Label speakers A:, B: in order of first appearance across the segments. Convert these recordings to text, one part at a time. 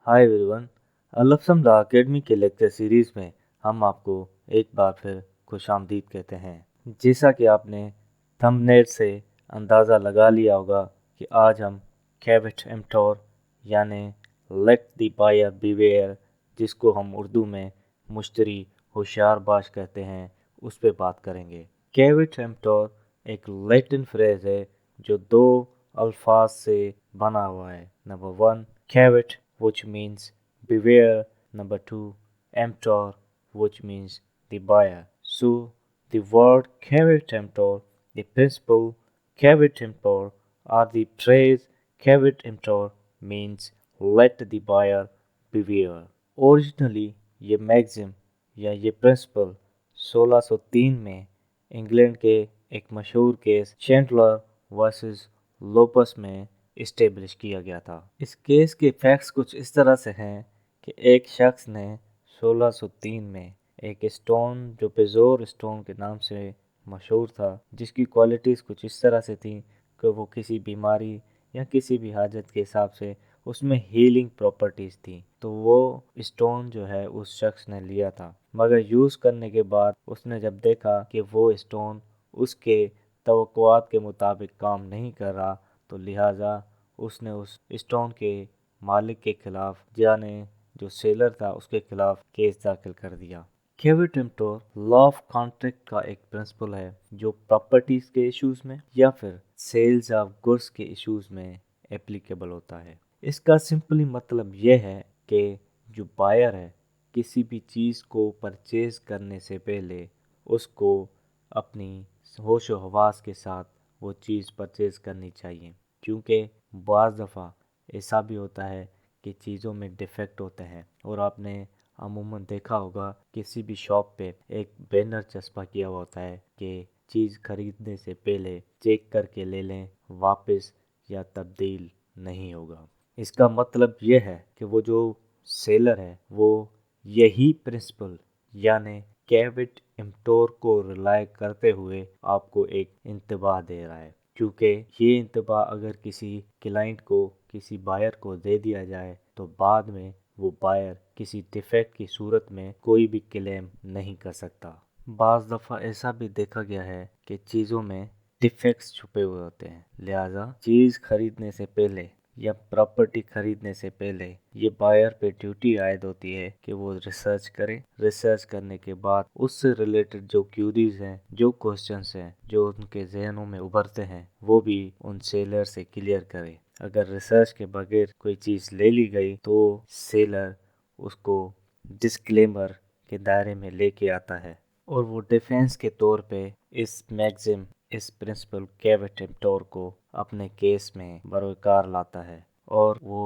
A: हाय everyone. लफ्सम ला academy के लेक्चर सीरीज़ में हम आपको एक बार फिर खुशामदीद कहते हैं। जैसा कि आपने थंबनेल से अंदाज़ा लगा लिया होगा कि आज हम कैवेट एम्प्टोर यानी लेट द बायर बीवेयर, जिसको हम उर्दू में मुश्तरी होशियार बाश कहते हैं, उस पर बात करेंगे। कैवेट एम्प्टोर एक लैटिन फ्रेज़ है जो दो अल्फाज से बना हुआ है। Number 1 कैवेट which means beware. Number 2 emptor, which means the buyer. So the word caveat emptor, the principle caveat emptor, or the phrase caveat emptor means let the buyer beware. Originally ये मैगजिम या ये प्रिंसिपल 1603 में England के एक मशहूर case Chandler versus low-pass में establish किया गया था। इस केस के फैक्ट्स कुछ इस तरह से हैं कि एक शख्स ने 1603 में एक स्टोन जो पेजोर स्टोन के नाम से मशहूर था, जिसकी क्वालिटीज़ कुछ इस तरह से थी कि वो किसी बीमारी या किसी भी हाजत के हिसाब से उसमें हीलिंग प्रॉपर्टीज़ थी, तो वो स्टोन जो है उस शख्स ने लिया था। मगर यूज़ करने के बाद उसने जब देखा कि वो स्टोन उसके तवक्कुआत के मुताबिक काम नहीं कर रहा, तो लिहाजा उसने उस स्टोन के मालिक के खिलाफ यानी जो सेलर था उसके खिलाफ केस दाखिल कर दिया। कैवेट एम्प्टोर लॉ ऑफ कॉन्ट्रैक्ट का एक प्रिंसिपल है जो प्रॉपर्टीज के इश्यूज में या फिर सेल्स ऑफ गुड्स के इश्यूज में एप्लीकेबल होता है। इसका सिंपली मतलब यह है कि जो बायर है किसी भी चीज़ को परचेज करने से पहले उसको अपनी होश व हवास के साथ वो चीज़ परचेज करनी चाहिए, क्योंकि बाज़ दफ़ा ऐसा भी होता है कि चीज़ों में डिफेक्ट होते हैं। और आपने अमूमन देखा होगा किसी भी शॉप पे एक बैनर चस्पा किया हुआ होता है कि चीज़ खरीदने से पहले चेक करके ले लें, वापस या तब्दील नहीं होगा। इसका मतलब यह है कि वो जो सेलर है वो यही प्रिंसिपल यानी कैवेट एम्प्टोर को रिलाय करते हुए आपको एक इंतबाह दे रहा है, क्योंकि ये इंतबाह अगर किसी क्लाइंट को किसी बायर को दे दिया जाए तो बाद में वो बायर किसी डिफेक्ट की सूरत में कोई भी क्लेम नहीं कर सकता। बाज़ दफ़ा ऐसा भी देखा गया है कि चीज़ों में डिफेक्ट्स छुपे हुए होते हैं, लिहाजा चीज़ खरीदने से पहले या प्रॉपर्टी खरीदने से पहले ये बायर पे ड्यूटी आयद होती है कि वो रिसर्च करे। रिसर्च करने के बाद उससे रिलेटेड जो क्यूरीज हैं, जो क्वेश्चंस हैं, जो उनके जहनों में उभरते हैं, वो भी उन सेलर से क्लियर करे। अगर रिसर्च के बगैर कोई चीज़ ले ली गई तो सेलर उसको डिस्क्लेमर के दायरे में लेके आता है और वो डिफेंस के तौर पे इस मैगजिम इस प्रिंसिपल कैवेट एम्प्टोर को अपने केस में बरकरार लाता है और वो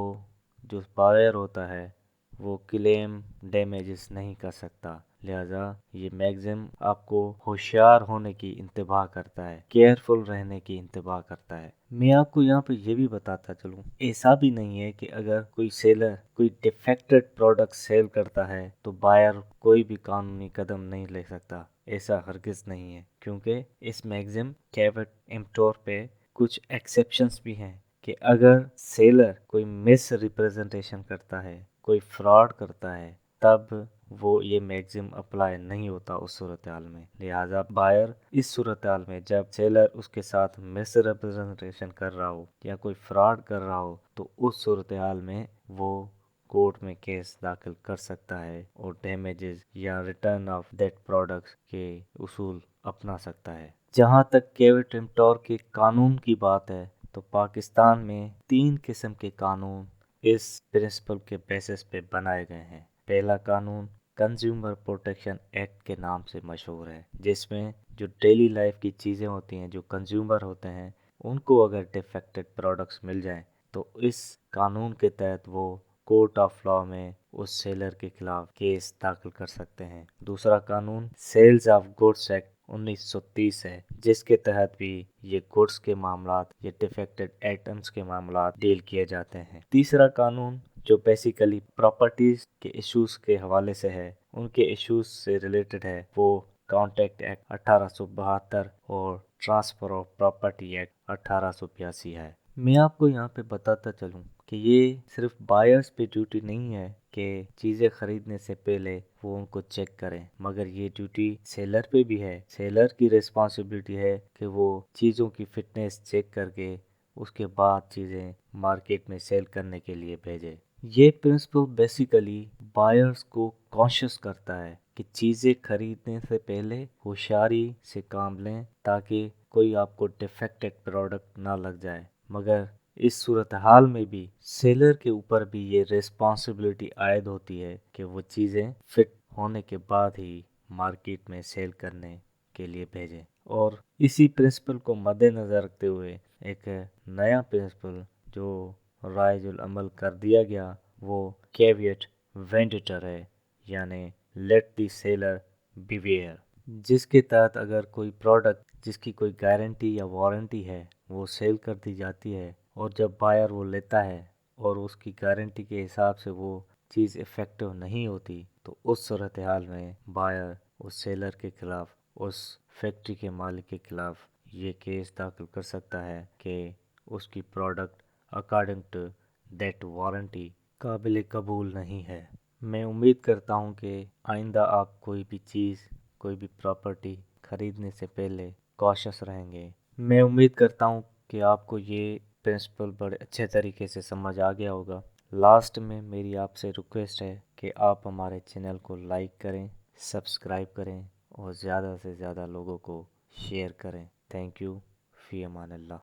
A: जो बायर होता है वो क्लेम डैमेजेस नहीं कर सकता। लिहाजा ये मैगजिम आपको होशियार होने की इंतबाह करता है, केयरफुल रहने की इंतबाह करता है। मैं आपको यहाँ पे ये भी बताता चलूँ, ऐसा भी नहीं है कि अगर कोई सेलर कोई डिफेक्टेड प्रोडक्ट सेल करता है तो बायर कोई भी कानूनी कदम नहीं ले सकता। ऐसा हरगिज नहीं है, क्योंकि इस मैगजिम कैवेट एम्प्टोर पे कुछ एक्सेप्शंस भी हैं कि अगर सेलर कोई मिस रिप्रेजेंटेशन करता है, कोई फ्रॉड करता है, तब वो ये मैगजिम अप्लाई नहीं होता उस सूरत हाल में। लिहाजा बायर इस सूरत हाल में जब सेलर उसके साथ मिस रिप्रेजेंटेशन कर रहा हो या कोई फ्रॉड कर रहा हो तो उस सूरत हाल में वो कोर्ट में केस दाखिल कर सकता है और डैमेजेस या रिटर्न ऑफ दैट प्रोडक्ट्स के उसूल अपना सकता है। जहाँ तक कैवेट एम्प्टोर के कानून की बात है तो पाकिस्तान में 3 किस्म के कानून इस प्रिंसिपल के बेसिस पे बनाए गए हैं। पहला कानून कंज्यूमर प्रोटेक्शन एक्ट के नाम से मशहूर है, जिसमें जो डेली लाइफ की चीज़ें होती हैं, जो कंज्यूमर होते हैं, उनको अगर डिफेक्टेड प्रोडक्ट्स मिल जाएं तो इस कानून के तहत वो कोर्ट ऑफ लॉ में उस सेलर के खिलाफ केस दाखिल कर सकते हैं। दूसरा कानून सेल्स ऑफ गुड्स एक्ट 1930 है, जिसके तहत भी ये गुड्स के मामलात, ये डिफेक्टेड आइटम्स के मामलात डील किए जाते हैं। तीसरा कानून जो बेसिकली प्रॉपर्टीज के इश्यूज के हवाले से है, उनके इश्यूज से रिलेटेड है, वो कॉन्ट्रैक्ट एक्ट 1872 और ट्रांसफर ऑफ प्रॉपर्टी एक्ट 1882 है। मैं आपको यहाँ पे बताता चलूँ کہ یہ صرف بائرس پہ ڈیوٹی نہیں ہے کہ چیزیں خریدنے سے پہلے وہ ان کو چیک کریں، مگر یہ ڈیوٹی سیلر پہ بھی ہے۔ سیلر کی ریسپانسبلٹی ہے کہ وہ چیزوں کی فٹنس چیک کر کے اس کے بعد چیزیں مارکیٹ میں سیل کرنے کے لیے بھیجے۔ یہ پرنسپل بیسیکلی بائرز کو کانشیس کرتا ہے کہ چیزیں خریدنے سے پہلے ہوشیاری سے کام لیں تاکہ کوئی آپ کو ڈیفیکٹڈ پروڈکٹ نہ لگ جائے۔ مگر اس صورتحال میں بھی سیلر کے اوپر بھی یہ ریسپانسبلٹی عائد ہوتی ہے کہ وہ چیزیں فٹ ہونے کے بعد ہی مارکیٹ میں سیل کرنے کے لیے بھیجیں۔ اور اسی پرنسپل کو مد نظر رکھتے ہوئے ایک نیا پرنسپل جو رائج العمل کر دیا گیا وہ کیویٹ وینڈیٹر ہے، یعنی لیٹ دی سیلر بیویئر، جس کے تحت اگر کوئی پروڈکٹ جس کی کوئی گارنٹی یا وارنٹی ہے وہ سیل کر دی جاتی ہے اور جب بائر وہ لیتا ہے اور اس کی گارنٹی کے حساب سے وہ چیز افیکٹو نہیں ہوتی تو اس صورتحال میں بائر اس سیلر کے خلاف، اس فیکٹری کے مالک کے خلاف یہ کیس داخل کر سکتا ہے کہ اس کی product according to that warranty قابل قبول نہیں ہے۔ میں امید کرتا ہوں کہ آئندہ آپ کوئی بھی چیز، کوئی بھی پراپرٹی خریدنے سے پہلے کوشش رہیں گے۔ میں امید کرتا ہوں کہ آپ کو یہ پرنسپل بڑے اچھے طریقے سے سمجھ آ گیا ہوگا۔ لاسٹ میں میری آپ سے ریکویسٹ ہے کہ آپ ہمارے چینل کو لائک کریں، سبسکرائب کریں اور زیادہ سے زیادہ لوگوں کو شیئر کریں۔ تھینک یو، فی امان اللہ۔